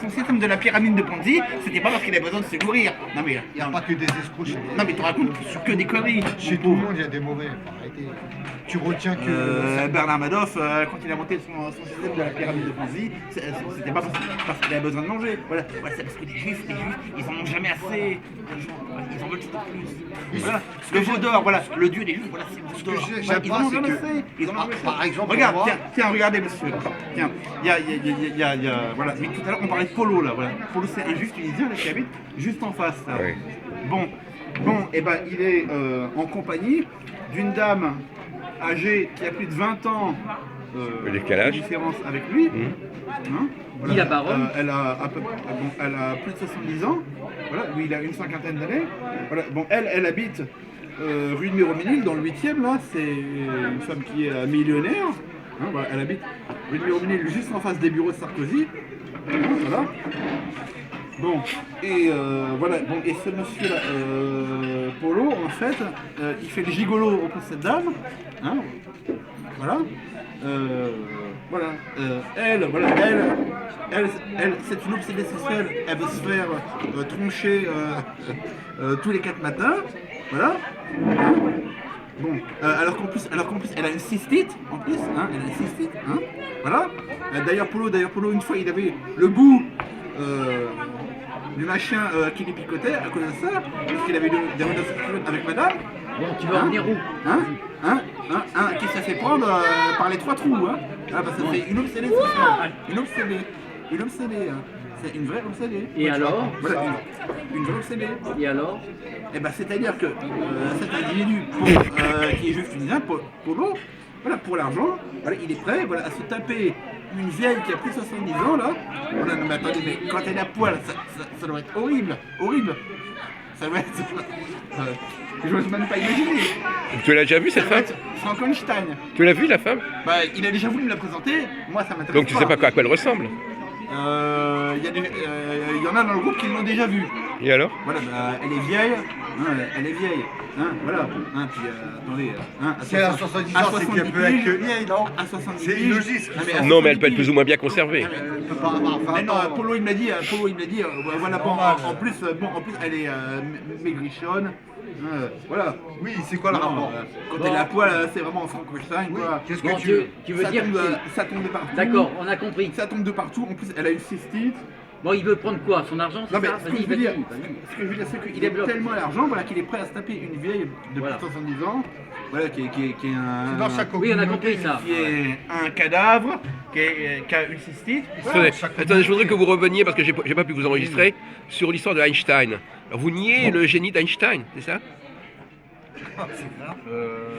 son système de la pyramide de Ponzi, c'était pas parce qu'il avait besoin de se nourrir. Non mais, Il n'y a pas que des escrocs chez non mais tu racontes que des conneries. Chez tout le monde, il y a des mauvais. Faut arrêter. Tu retiens que. Bernard Madoff, quand il a monté son système de la pyramide de Ponzi, c'était pas parce qu'il avait besoin de manger. Voilà, c'est parce que les juifs, ils en ont jamais assez. Ils en veulent toujours plus. Voilà. Le veau d'or, voilà, le dieu des juifs, voilà, c'est le veau d'or. J'aime Ils pas, en ont c'est jamais que. assez. Ils en ont jamais assez. Par exemple, regarde, pour moi- tiens, regardez, monsieur. Tiens, il y a, voilà. Mais tout à l'heure, on parlait de Polo, là, voilà. Polo, c'est un juif tunisien, là, qui habite juste en face, là. Oui. Bon, et ben, il est en compagnie d'une dame âgée qui a plus de 20 ans Le décalage. de différence avec lui. Hein, voilà. Dit la baronne. Elle a plus de 70 ans. Voilà, lui il a une cinquantaine d'années. Voilà, bon, elle habite rue de Méroménil dans le 8e là. C'est une femme qui est millionnaire. Hein, voilà, elle habite rue de Méroménil juste en face des bureaux de Sarkozy. Hein, voilà. Bon, et voilà, bon, et ce monsieur-là, Polo, en fait, il fait le gigolo auprès de cette dame, hein, voilà, voilà, elle, c'est une obsédée sexuelle, elle veut se faire troncher tous les 4 matins, voilà. Bon, alors qu'en plus, elle a une cystite, en plus, hein, elle a une cystite, hein, voilà. D'ailleurs, Polo, une fois, il avait le bout du machin qui lui picotait à cause de ça, parce qu'il avait des relations avec madame. Bon, tu vas en venir où? Qui s'est fait prendre par les 3 trous, hein. Ah, parce que c'est une obsédée sexuelle. Une obsédée, hein. C'est une vraie obsédée. Et alors? Voilà, une vraie obsédée. Et alors? Et ben, c'est-à-dire que cet individu qui est juif tunisien, Polo, voilà, pour l'argent, voilà, il est prêt, voilà, à se taper une vieille qui a plus de 70 ans là. Voilà, non, mais attendez, mais quand elle est à poil, ça doit être horrible, horrible. Ça doit être. Je n'ose même pas imaginer. Tu l'as déjà vu cette Ça doit femme? être Frankenstein. Tu l'as vu la femme? Bah, il a déjà voulu me la présenter. Moi, ça m'intéresse. Donc tu sais pas à quoi elle ressemble. Il y en a dans le groupe qui l'ont déjà vue. Et alors? Voilà, bah, elle est vieille. Hein, elle est vieille. Hein, voilà. Hein, puis attendez. Hein, Si elle a 70 ans, c'est qu'elle peut être que vieille, non? À 70 C'est illogique. Non, mais elle peut être plus ou moins bien conservée. Elle peut pas avoir 20 Mais non, ans. Polo il me l'a dit, voilà, bon, normal. en plus elle est maigrichonne, voilà. Oui, c'est quoi le Non, rapport? quand elle est à poil, c'est vraiment Frankenstein, Oui, quoi. qu'est-ce Bon, que tu veux? tu veux dire ça tombe de partout. D'accord, on a compris. Ça tombe de partout, en plus elle a une cystite. Bon, il veut prendre quoi? Son argent, c'est Non mais ça? ce que Vas-y, je veux dire, vas-y. ce que je veux dire, c'est qu'il aime Développe. tellement l'argent, voilà, qu'il est prêt à se taper une vieille de Voilà. plus de 70 ans, voilà, qui est un... C'est dans sa Oui, on a communauté. compris ça. qui est un cadavre, qui a une cystite. Attendez, je voudrais que vous reveniez, parce que j'ai pas pu vous enregistrer, sur l'histoire de Einstein. Alors, vous niez le génie d'Einstein, c'est ça?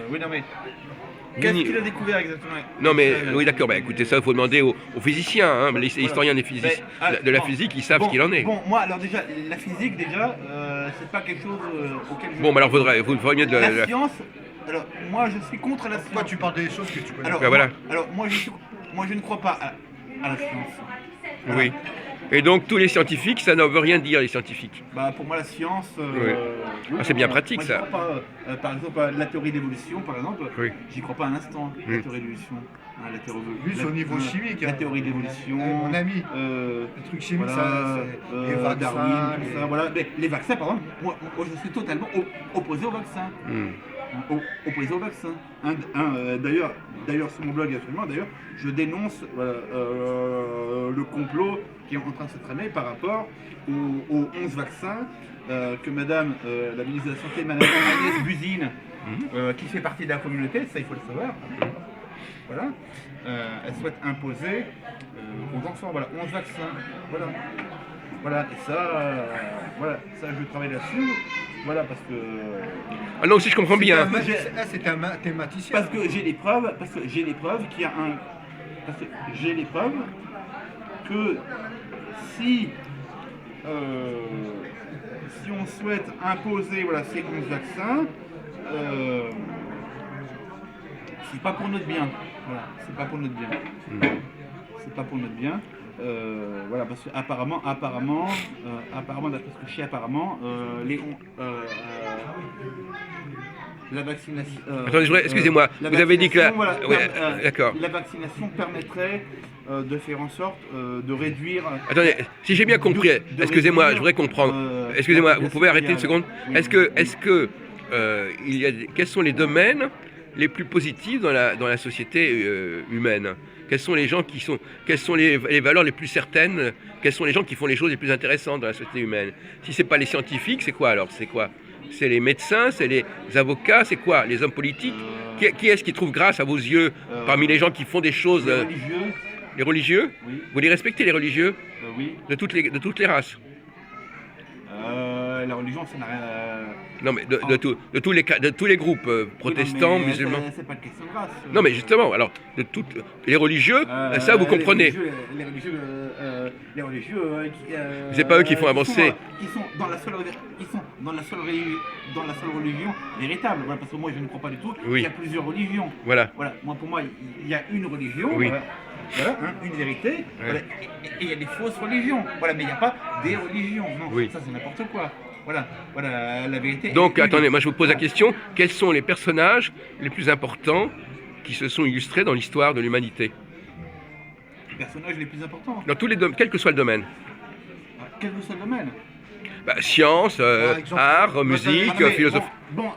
Oui, non mais... Vous Qu'est-ce niez- qu'il a découvert exactement? Non mais, oui d'accord, bah, écoutez ça, il faut demander aux physiciens, hein, les historiens des physiques, de la bon. physique, ils savent Bon, ce qu'il en est. Bon, moi, alors déjà, la physique, déjà, c'est pas quelque chose auquel je... Bon, bah alors vous feriez mieux de La science, alors, moi, je suis contre la Pourquoi science. tu parles des choses que tu connais? Alors, Ben voilà. moi, je ne crois pas à la science. Voilà. Oui. Et donc tous les scientifiques, ça ne veut rien dire les scientifiques. Bah, pour moi, la science... Oui. Ah, c'est bien pratique, moi, ça. j'y crois pas, par exemple, à la théorie d'évolution, par exemple, Oui. j'y crois pas un instant, la théorie d'évolution. La théorie, Lui, c'est au niveau chimique, La hein. théorie d'évolution. Mon ami, le le truc chimique, ça, c'est les vaccins, Darwin, tout ça, voilà. Mais les vaccins, par exemple, moi je suis totalement opposé aux vaccins. Opposé aux vaccins. D'ailleurs, sur mon blog actuellement, je dénonce le complot qui est en train de se traîner par rapport aux 11 vaccins que Madame la ministre de la Santé, Madame Agnès Buzyn, qui fait partie de la communauté, ça il faut le savoir. Voilà. Elle souhaite imposer aux enfants, voilà, 11 vaccins. Voilà. Voilà, et ça, voilà, ça je travaille là-dessus. Voilà, parce que. Ah non, si je comprends bien. C'est un mathématicien. Parce que j'ai les preuves, qu'il y a un. Parce que j'ai les preuves que si. Si on souhaite imposer voilà, ces 11 vaccins, c'est pas pour notre bien. Voilà, c'est pas pour notre bien. C'est pas pour notre bien. Voilà, parce que apparemment, d'après ce que je sais, la vaccination. Attendez, excusez-moi, vous avez dit que la... voilà, Ouais, d'accord. la vaccination permettrait de faire en sorte de réduire. Attendez, si j'ai bien compris, de excusez-moi, réduire, je voudrais comprendre. la Excusez-moi, vous population pouvez arrêter une mondiale. seconde. Oui. Est-ce que quels sont les domaines les plus positifs dans la société humaine? Quels sont les gens quelles sont les valeurs les plus certaines? Quels sont les gens qui font les choses les plus intéressantes dans la société humaine? Si c'est pas les scientifiques, c'est quoi alors? C'est quoi? C'est les médecins, c'est les avocats, c'est quoi? Les hommes politiques? Qui est-ce qui trouve grâce à vos yeux parmi les gens qui font des choses? Les religieux, Les religieux? oui, Vous les respectez les religieux? oui. De toutes les races? La religion, ça n'a rien. Non mais de tous les groupes protestants, Oui, non, mais musulmans. C'est pas une question de race. Non mais justement, alors de toutes les religieux, ça vous comprenez. Les religieux, C'est pas eux qui font avancer. Ils sont dans la seule religion véritable. Voilà, parce que moi je ne crois pas du tout. Oui. Il y a plusieurs religions. Voilà. Voilà. Moi pour moi il y a une religion. Oui. Voilà, hein, une vérité. Voilà. Et il y a des fausses religions. Voilà, mais il n'y a pas des religions. Non, Oui. ça c'est n'importe quoi. Voilà, la vérité. Donc est attendez, unique. moi je vous pose la question, quels sont les personnages les plus importants qui se sont illustrés dans l'histoire de l'humanité? Les personnages les plus importants. Dans tous les domaines, quel que soit le domaine. Quel que soit le domaine. Science, Par exemple, art, musique, mais philosophie. Bon,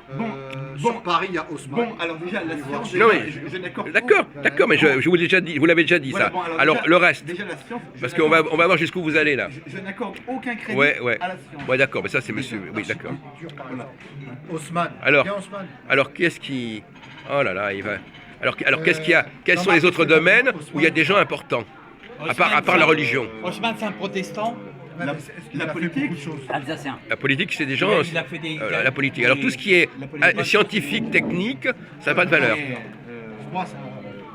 Sur Paris, il y a Haussmann. bon, alors déjà, la science, Non, déjà, mais- je n'accorde D'accord, mais je vous l'ai déjà dit, vous l'avez déjà dit Voilà, ça. bon, Alors déjà- le reste, Déjà, la science, je parce qu'on va n'accorde- voir jusqu'où vous allez là. je n'accorde aucun crédit Ouais. à la science. Ouais, d'accord, mais ça c'est monsieur. Oui, d'accord. Voilà. Haussmann. Alors- Bien Haussmann. Alors qu'est-ce qui. Oh là là, il va. Alors qu'est-ce qu'il y a? Quels non, sont les Marc, autres c'est pas domaines Haussmann. où il y a des gens importants? À part la religion. Haussmann, c'est un protestant. Ouais, La- mais la il a fait politique, beaucoup de choses. Alsacien. La politique, c'est des gens. Il a fait des. La politique. Alors tout ce qui est La politique. scientifique, technique, ça n'a pas de valeur. Mais, Moi, ça-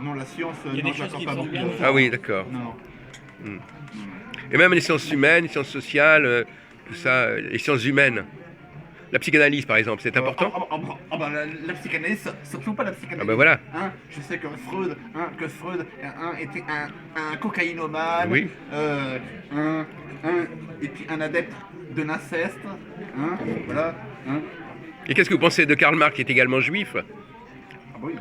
non, la science, Il y a non, des je choses l'accorde qui pas sont beaucoup. bien. Ah oui, d'accord. Non. Et même les sciences humaines, les sciences sociales, tout ça, les sciences humaines. La psychanalyse, par exemple, c'est important. La psychanalyse, surtout pas la psychanalyse. Ah ben voilà. Hein, je sais que Freud était un cocaïnomane, Oui. Et puis un adepte de l'inceste. Hein, voilà. Hein. Et qu'est-ce que vous pensez de Karl Marx, qui est également juif? Ah oui,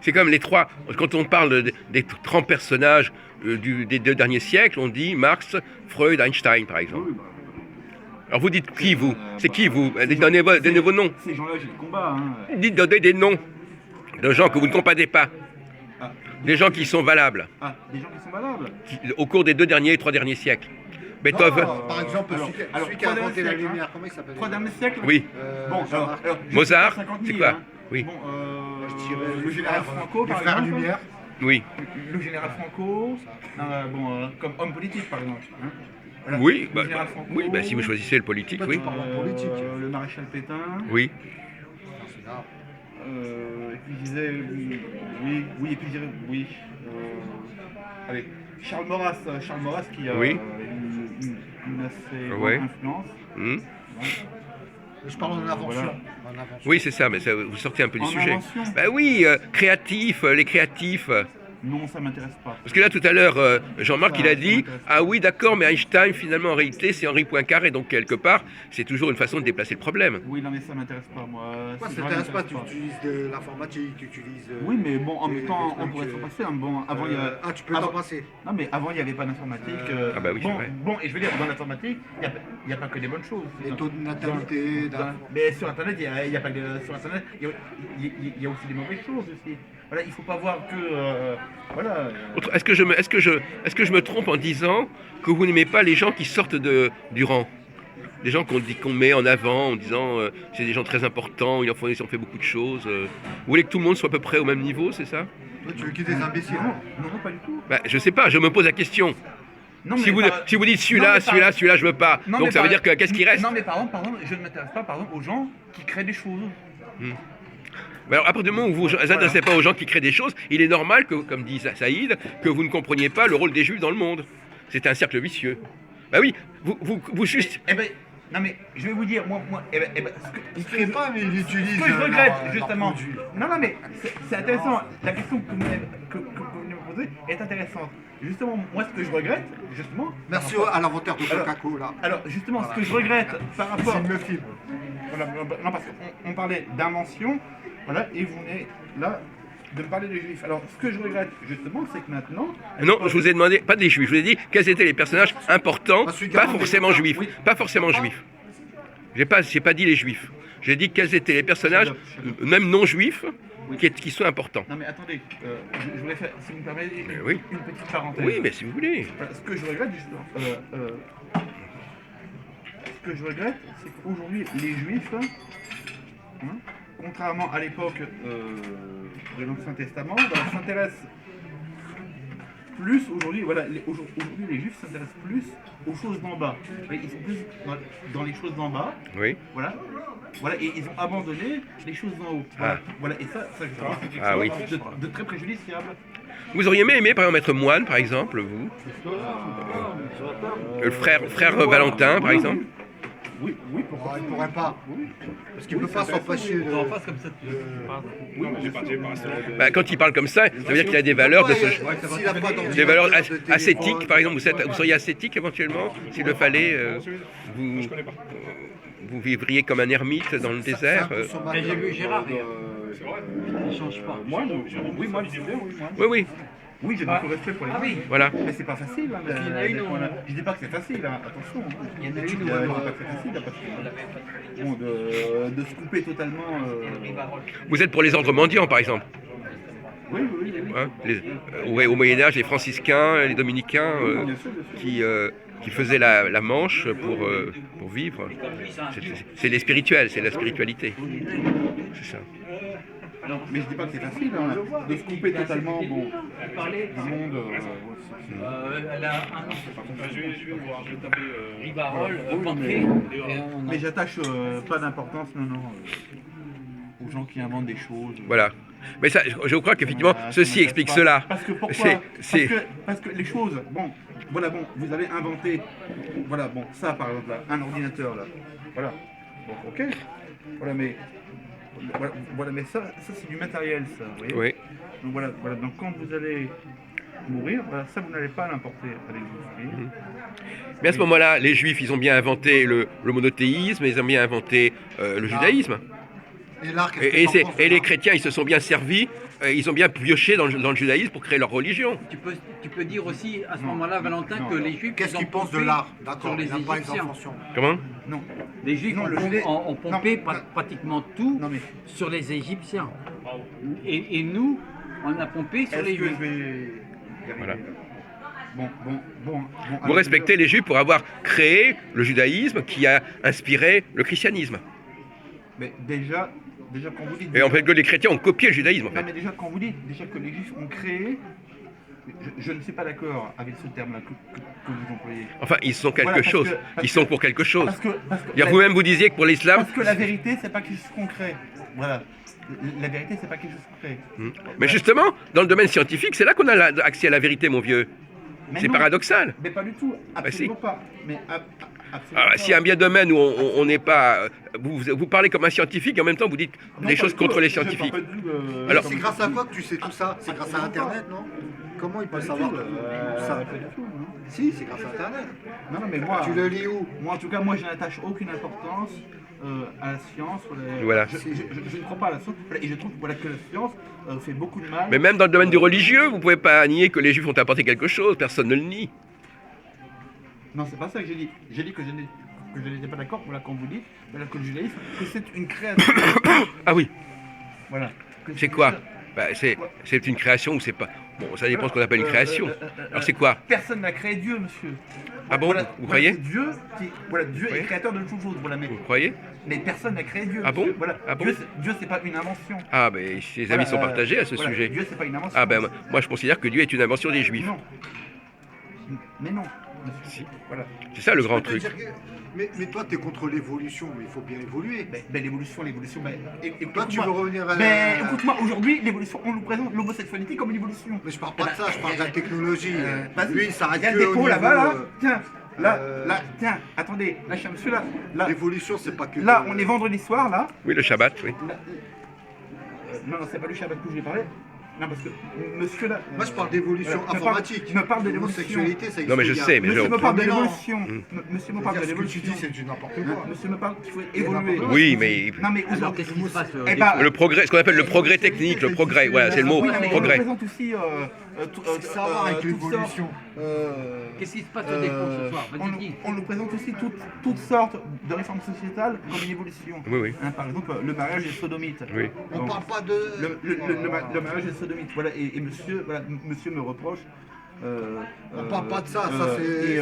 C'est comme les trois. Quand on parle des 30 personnages des 2 derniers siècles, on dit Marx, Freud, Einstein, par exemple. oui, Alors vous dites qui vous? C'est qui vous? Donnez vos noms. Ces gens-là, j'ai le combat. Hein. Donnez des noms de gens que vous ne comprenez pas. Ah, Des gens qui sont valables des gens qui sont valables. au cours des 3 derniers siècles. Beethoven, Non, par exemple, alors, celui qui a troisième inventé la siècle, lumière, comment il s'appelle? Trois derniers siècles. oui. Bon, Jean-Marc. alors, Mozart, 50 000, c'est quoi? hein. Oui, Bon, Je dirais le général Franco, les par frères exemple. Lumière. oui. Le général Franco, comme homme politique, par exemple. Hein. Voilà. Oui, Le bah, général Franco, oui, bah, si vous choisissez le politique, Toi, oui. tu parles en politique. Le maréchal Pétain. Oui. Et puis je disais, oui, et puis je dirais, oui. Allez, Charles Maurras qui a Oui. une assez Ouais. grande influence. Hmm. Je parle en invention. Voilà. En invention. Oui, c'est ça, mais ça, vous sortez un peu du En sujet. invention. Bah oui, créatifs, les créatifs. Non, ça m'intéresse pas. Parce que là, tout à l'heure, Jean-Marc, il a Ça dit m'intéresse pas. ah oui, d'accord, mais Einstein, finalement, en réalité, c'est Henri Poincaré, donc quelque part, c'est toujours une façon de déplacer le problème. Oui, non, mais ça m'intéresse pas, moi. Pourquoi Ces ça gens-là t'intéresse pas? Tu m'intéressent utilises de l'informatique, tu utilises. Oui, mais bon, en même temps, on trucs, pourrait s'en passer. Hein. Bon, avant, il y a... Ah, tu peux avant- t'en passer. Non, mais avant, il n'y avait pas d'informatique. Ah bah oui, c'est bon, vrai. bon, et je veux dire, dans l'informatique, il n'y a pas que des bonnes choses. Les taux de natalité. Mais sur Internet, il y a pas que sur Internet, il y a aussi des mauvaises choses aussi. Voilà, il faut pas voir que voilà. Est-ce que je me trompe en disant que vous n'aimez pas les gens qui sortent du rang? Des gens qu'on met en avant en disant c'est des gens très importants, ils ont fait beaucoup de choses. Vous voulez que tout le monde soit à peu près au même niveau, c'est ça? Toi, tu veux quitter des imbéciles? Non, pas du tout. Bah, je sais pas, je me pose la question. Non, Si vous dites Non, mais celui-là, je veux pas. Non, Donc mais ça veut dire que qu'est-ce qui reste? Non, mais pardon, je ne m'intéresse pas, aux gens qui créent des choses. Mais alors, à partir du moment où vous ne vous intéressez pas aux gens qui créent des choses, il est normal que, comme dit Saïd, que vous ne compreniez pas le rôle des juifs dans le monde. C'est un cercle vicieux. Bah oui, vous juste. Eh ben, non mais je vais vous dire, moi, Il crée pas, mais il utilise. ce que je regrette leur justement. produit. Non, mais c'est intéressant. La question que vous venez me poser est intéressante. Justement, moi, ce que je regrette, justement. Merci par rapport- à l'inventeur de Alors- Coca-Cola. Alors, justement, Voilà. ce que je regrette par rapport. S'il me filme. Voilà, non, parce qu'on parlait d'invention, voilà, et vous venez là de me parler des juifs. Alors, ce que je regrette, justement, c'est que maintenant... Non, je vous ai demandé, pas des juifs, je vous ai dit quels étaient les personnages importants, pas forcément juifs. Oui. Pas forcément juifs. J'ai pas dit les juifs. J'ai dit quels étaient les personnages, même non juifs, qui sont importants. Non mais attendez, je voulais faire, si vous me permettez, Oui. une petite parenthèse. Oui, mais si vous voulez. Voilà, ce que je regrette, justement, ce que je regrette, c'est qu'aujourd'hui, les juifs, hein, contrairement à l'époque de l'Ancien Testament, voilà, s'intéressent plus aujourd'hui, voilà, aujourd'hui les juifs s'intéressent plus aux choses d'en bas. Ils sont plus dans les choses d'en bas, Oui. voilà. Voilà, et ils ont abandonné les choses d'en haut. Voilà, voilà, et ça je trouve que c'est quelque Ah oui. chose de très préjudiciable. Vous auriez aimé, par exemple, être moine, par exemple, vous Le frère Valentin, par exemple. Oui, pourquoi Il ne pourrait pas. Parce qu'il ne peut pas s'empêcher de... En face comme ça, tu Bah, quand il parle comme ça, ça veut dire qu'il a des valeurs de ce S'il n'a pas d'envie des valeurs de téléphone, ascétiques, par exemple. Vous seriez ascétique éventuellement, s'il le fallait. Vous, vous vivriez comme un ermite dans le désert. Mais j'ai vu Gérard, il ne change pas. Moi, oui, moi, je suis bien, oui, moi. Oui, oui, Oui, j'ai beaucoup de respect pour les gens. voilà. Mais c'est pas facile, hein, Il y en a une, je dis pas que c'est facile, hein, attention. Hein. Il y en a une, Je dis pas que c'est facile, parce que, bon, de se couper totalement... Vous êtes pour les ordres mendiants, par exemple. Oui. Hein, au Moyen-Âge, les franciscains, les dominicains Bien sûr, bien sûr. qui faisaient la manche pour vivre. C'est les spirituels, c'est la spiritualité. C'est ça. Mais je dis pas que c'est facile, hein, de se couper totalement du monde. Elle a un Rivarol, banquier. Mais j'attache pas d'importance, non, aux gens qui inventent des choses. Voilà. Mais ça, je crois qu'effectivement, Voilà, ceci ça explique m'intéresse cela. pas. Parce que pourquoi C'est- parce que les choses, bon, voilà, bon, vous avez inventé, voilà, bon, ça par exemple, là, un ordinateur, là, voilà, bon, ok, voilà, mais, voilà, mais ça c'est du matériel, ça, vous voyez. Oui. Donc voilà, donc quand vous allez mourir, voilà, ça vous n'allez pas l'importer avec vous, voyez. Mais à ce moment-là, les juifs, ils ont bien inventé le monothéisme, ils ont bien inventé le judaïsme. Et l'art, qu'est-ce Et, que t'en penses, et les l'art chrétiens, ils se sont bien servis, ils ont bien pioché dans le judaïsme pour créer leur religion. Tu peux dire aussi à ce moment-là, Valentin, Non. que les Juifs Qu'est-ce ils ont qu'il pense de pompé l'art? sur D'accord, les il n'a pas les Égyptiens. inventions. Comment? Non, Les Juifs Non, ont, le pom- judaï- ont pompé non, pratiquement tout non mais, sur les Égyptiens. Et nous, on a pompé sur est-ce les que je Juifs. vais y arriver, Voilà. là. Bon, Vous alors, respectez les juifs pour avoir créé le judaïsme qui a inspiré le christianisme. Mais déjà quand vous dites... Et en fait, que les chrétiens ont copié le judaïsme, en Non, fait. mais déjà, quand vous dites déjà que les Juifs ont créé, je ne suis pas d'accord avec ce terme-là que vous employez. Enfin, ils sont quelque Voilà, parce chose. que- parce Ils sont que- pour quelque chose. Parce que Dire, vous-même, vous disiez que pour l'islam... parce que la vérité, c'est pas quelque chose qu'on crée. Voilà. La vérité, c'est pas quelque chose qu'on crée. Mais justement, dans le domaine scientifique, c'est là qu'on a accès à la vérité, mon vieux. Mais C'est non, paradoxal. Mais pas du tout. Absolument pas. Mais absolument Alors, pas. s'il y a un bien domaine où on n'est pas... Vous parlez comme un scientifique et en même temps vous dites Non, des pas choses du tout. contre les Je parle scientifiques. pas du tout, Alors- C'est grâce à quoi que tu sais tout ça? C'est grâce à Internet, non? Comment il peut Pas du savoir tout, tout ça? pas du tout, non. Si, c'est grâce à Internet. Non, mais moi... Tu le lis où? Moi, en tout cas, moi, je n'attache aucune importance à la science. Voilà. Je ne crois pas à la science. Et je trouve voilà, que la science fait beaucoup de mal. Mais même dans le domaine du religieux, vous ne pouvez pas nier que les juifs ont apporté quelque chose, personne ne le nie. Non, c'est pas ça que j'ai dit. J'ai dit que je n'étais pas d'accord voilà, quand vous dites voilà, que le judaïsme, que c'est une création. Ah oui, Voilà. Que c'est quoi? Bah, c'est une création ou c'est pas... Bon, ça dépend de ce qu'on appelle une création. Alors c'est quoi? Personne n'a créé Dieu, monsieur. Ah bon? Voilà, Vous croyez? c'est Dieu qui, voilà, Dieu Oui. est créateur de toutes choses. Voilà, Vous croyez? mais personne n'a créé Dieu. Ah bon? monsieur. Voilà. Ah bon? Dieu, c'est pas une invention. Ah ben, ses Voilà, avis sont partagés à ce voilà, sujet. Dieu, c'est pas une invention. Ah ben, moi je considère que Dieu est une invention des juifs. Non. Mais non. monsieur. Si. Voilà. C'est ça le grand Je peux te truc. dire que- Mais toi, tu es contre l'évolution, mais il faut bien évoluer. L'évolution. Toi, tu veux revenir à Mais écoute-moi, aujourd'hui, l'évolution, on nous présente l'homosexualité comme une évolution. Mais je parle pas de ça, je parle de la technologie. Vas-y, Lui, il s'arrête il y a que le au dépôt niveau, là-bas, là. Tiens, là, euh, tiens, attendez, là, je suis un monsieur là. Là, L'évolution, c'est pas que... là, on est vendredi soir, là. Oui, le Shabbat, oui. Là, non, c'est pas le Shabbat que je vais parler. Non, parce que monsieur là. Moi, je parle d'évolution informatique. Il me parle de l'évolution. L'homosexualité, ça existe. Non, mais je sais, mais Monsieur me parle de 3000 ans. l'évolution. Monsieur me parle de Ce que tu l'évolution. dis, c'est du n'importe quoi. Monsieur me parle qu'il faut évoluer. Oui, mais Non, mais Alors aujourd'hui. qu'est-ce qui se passe Eh ben, le progrès, ce qu'on appelle le progrès technique, le progrès, voilà, c'est le mot, oui, mais progrès. on représente aussi Ça va avec toutes l'évolution. Qu'est-ce qui se passe au défense ce soir? Vas-y, dis. On nous présente aussi toutes sortes de réformes sociétales comme une évolution. Oui, oui. Hein, par exemple, le mariage est sodomite. Oui. On Donc, parle pas de. le mariage est sodomite. Voilà, et monsieur, voilà, monsieur me reproche. On parle pas de ça, ça c'est. Et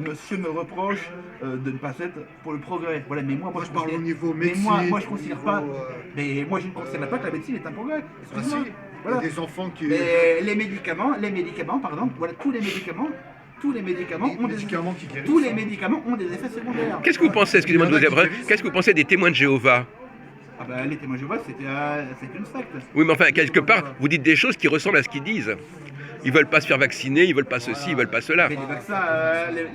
monsieur me reproche de ne pas être pour le progrès. Voilà, mais moi Moi, je parle au considère- niveau mais médecine. moi je considère au pas. niveau, Mais moi je ne considère pas que la médecine est un progrès. Ah, si. Excuse-moi. Il y Voilà. a des enfants qui. Mais les médicaments, par exemple, voilà, tous les médicaments ont des médicaments qui guérissent. tous les médicaments ont des effets secondaires. Qu'est-ce que vous pensez, excusez-moi de vous dire, qu'est-ce que vous pensez des témoins de Jéhovah? Ah bah les témoins de Jéhovah, c'est une secte. Oui, mais enfin, quelque part, vous dites des choses qui ressemblent à ce qu'ils disent. Ils veulent pas se faire vacciner, ils veulent pas ceci, ils veulent pas cela. Mais les vaccins,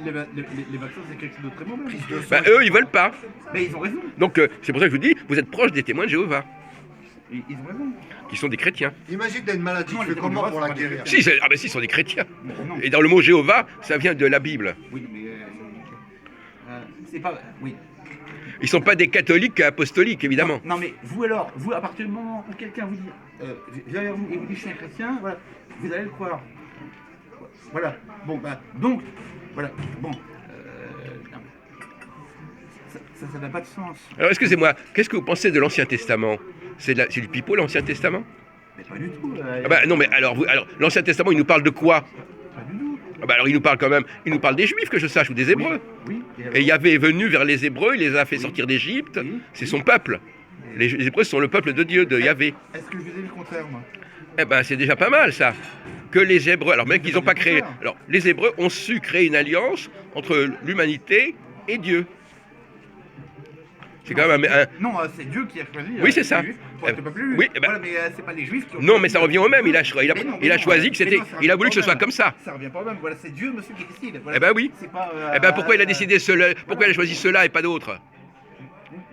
les vaccins, c'est quelque chose de très mauvais. Bah, eux, ils veulent pas. Mais ils ont raison. Donc, c'est pour ça que je vous dis, vous êtes proche des témoins de Jéhovah, Ils ont raison. qui sont des chrétiens. Imagine t'as une maladie, Non, tu les fais comment témoins pour de la Jéhovah, guérir? c'est Si, ah ben si, ils sont des chrétiens. Non. Et dans le mot Jéhovah, ça vient de la Bible. Oui, mais c'est pas. Oui. Ils sont pas des catholiques apostoliques, évidemment. Non, mais vous alors, vous à partir du moment où quelqu'un vous dit, vient vers vous et vous dit je suis un chrétien, voilà, vous allez le croire. Voilà. Bon, bah, donc, voilà. Bon. Non, ça n'a pas de sens. Alors, excusez-moi, qu'est-ce que vous pensez de l'Ancien Testament? C'est du pipeau, l'Ancien Testament? Mais pas du tout. Ah bah, non, mais alors, l'Ancien Testament, il nous parle de quoi? Pas du tout. Ah bah, alors, il nous parle quand même, il nous parle des Juifs, que je sache, ou des Hébreux. Oui. Et Yahvé est venu vers les Hébreux, il les a fait sortir d'Égypte, Oui. c'est son peuple. Les Hébreux sont le peuple de Dieu, de Yahvé. Est-ce que je vous ai dit le contraire, moi? Eh ben, c'est déjà pas mal, ça. Que les Hébreux, alors même qu'ils n'ont pas créé... Alors, les Hébreux ont su créer une alliance entre l'humanité et Dieu. C'est quand même un... Non, c'est Dieu qui a choisi. Oui, c'est ça. les Juifs pour être peuple juif. Oui, eh ben- Voilà, mais c'est pas les Juifs qui ont. Non, mais ça revient au même, il a Mais choisi que c'était... mais non, ça Il a revient voulu que ce pas au soit même. comme ça. Ça revient pas au même. Voilà, c'est Dieu, monsieur, qui décide. Voilà. Eh ben oui. C'est pas. Eh ben, pourquoi il a décidé cela? Pourquoi il a choisi cela et pas d'autres?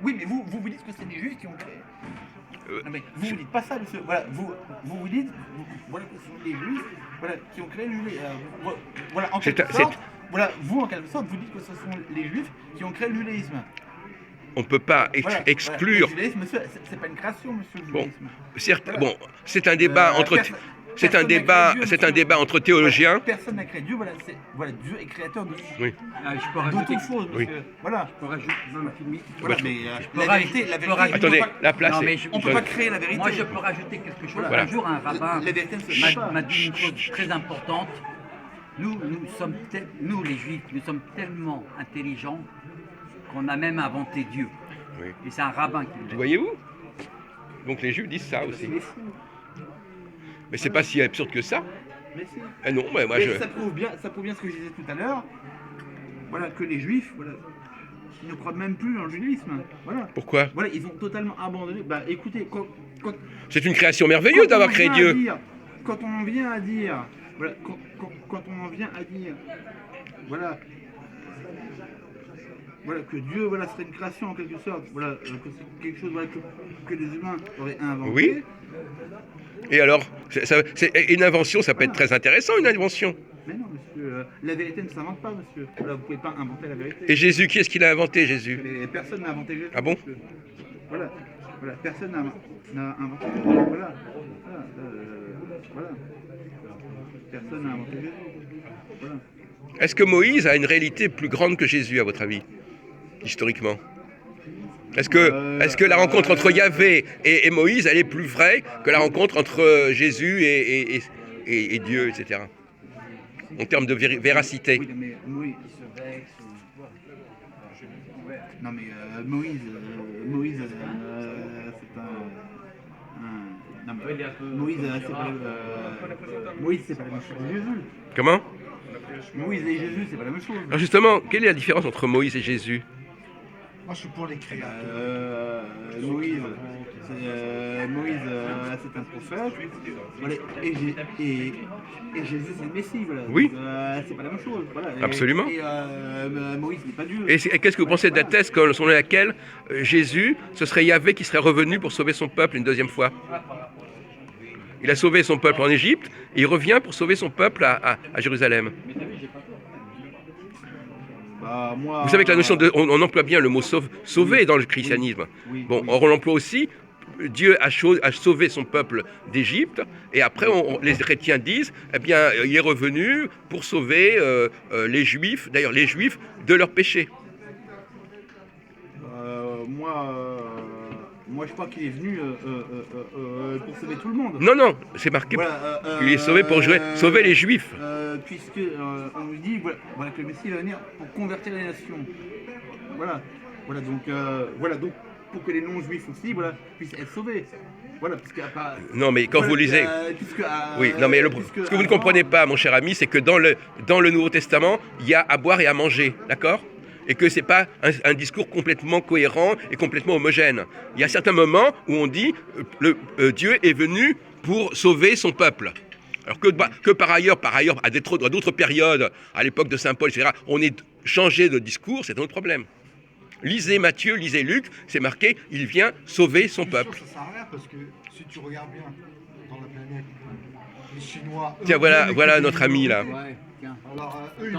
Oui, mais vous dites que c'est les Juifs qui ont créé. Non, mais vous dites pas ça, monsieur. Voilà, vous dites voilà, que ce sont les Juifs voilà, qui ont créé le judaïsme. Voilà, en quelque sorte. Voilà, vous, en quelque sorte, vous dites que ce sont les Juifs qui ont créé le judaïsme. On ne peut pas Voilà, exclure... Voilà. Le judaïsme, monsieur, c'est pas une création, monsieur, le Bon, judaïsme. certes, Voilà. bon, c'est un débat entre... C'est un débat entre théologiens. Personne n'a créé Dieu, voilà, Dieu est créateur de Oui. Je peux rajouter. d'autres choses, Oui. monsieur. Voilà. Je peux rajouter. Non, mais Voilà, je mais peux la vérité, Attendez, on peut pas- la place Non, est... mais on peut pas créer la vérité. Moi, je peux rajouter quelque chose. Voilà. Un jour, un rabbin La vérité ne se fait pas. m'a dit une chose très importante. Nous les Juifs, nous sommes tellement intelligents qu'on a même inventé Dieu. Oui. Et c'est un rabbin qui le dit. Voyez-vous? Donc les Juifs disent ça aussi. C'est fou. Mais c'est pas si absurde que ça. Mais si. Ah non, mais moi Mais je... ça prouve bien ce que je disais tout à l'heure. Voilà, que les Juifs, voilà, ils ne croient même plus en le judaïsme. Voilà. Pourquoi? Voilà, ils ont totalement abandonné. Bah écoutez, quand C'est une création merveilleuse d'avoir créé Dieu. Quand on en vient à dire, voilà, quand on en vient à dire, voilà, voilà que Dieu, voilà, serait une création en quelque sorte, voilà, que c'est quelque chose, voilà, que les humains auraient inventé. Oui. Et alors, une invention, ça peut être très intéressant, une invention. Mais non, monsieur, la vérité ne s'invente pas, monsieur. Voilà, vous pouvez pas inventer la vérité. Et Jésus, qui est-ce qu'il a inventé, Jésus? Personne n'a inventé Jésus. Ah bon? monsieur. Voilà, personne n'a inventé Jésus. Voilà. Personne n'a inventé Jésus. Voilà. Est-ce que Moïse a une réalité plus grande que Jésus, à votre avis, historiquement? Est-ce que la rencontre entre Yahvé et Moïse, elle est plus vraie que la rencontre entre Jésus et Dieu, etc. En termes de véracité? Oui, mais Moïse. Non, mais Moïse, c'est non, mais Moïse, c'est pas la même chose que Jésus. Comment? Moïse et Jésus, c'est pas la même chose. Alors justement, quelle est la différence entre Moïse et Jésus? Moi, je suis pour les créateurs. Moïse, c'est un prophète. Voilà, et Jésus, c'est le Messie. Voilà. Oui. Donc, c'est pas la même chose. Voilà. Absolument. Et Moïse n'est pas Dieu. Et qu'est-ce que vous pensez de la thèse selon laquelle Jésus, ce serait Yahvé qui serait revenu pour sauver son peuple une deuxième fois? Il a sauvé son peuple en Égypte, et il revient pour sauver son peuple à Jérusalem. Bah, moi, Vous savez que la notion de... On emploie bien le mot sauver dans le christianisme. Oui, Bon, oui. or on l'emploie aussi. Dieu a sauvé son peuple d'Égypte, et après les chrétiens disent, eh bien, il est revenu pour sauver les Juifs, d'ailleurs les Juifs, de leurs péchés. Moi, je crois qu'il est venu pour sauver tout le monde. Non, non, c'est marqué. Voilà, Il est sauvé pour sauver les Juifs. Puisque on nous dit voilà, que le Messie va venir pour convertir les nations. Voilà donc pour que les non-juifs aussi puissent être sauvés. Voilà, Non, mais quand vous lisez... Oui, non, mais ce que vous ne comprenez pas, mon cher ami, c'est que dans le Nouveau Testament, il y a à boire et à manger, d'accord ? Et que ce n'est pas un discours complètement cohérent et complètement homogène. Il y a certains moments où on dit Dieu est venu pour sauver son peuple. Alors que par ailleurs, à d'autres périodes, à l'époque de Saint Paul, etc., on ait changé de discours, c'est un autre problème. Lisez Matthieu, lisez Luc, c'est marqué, il vient sauver son peuple. Ça sert à rien parce que si tu regardes bien dans la planète, les Chinois... Tiens, voilà notre ami là. Ouais, tiens. Alors, eux,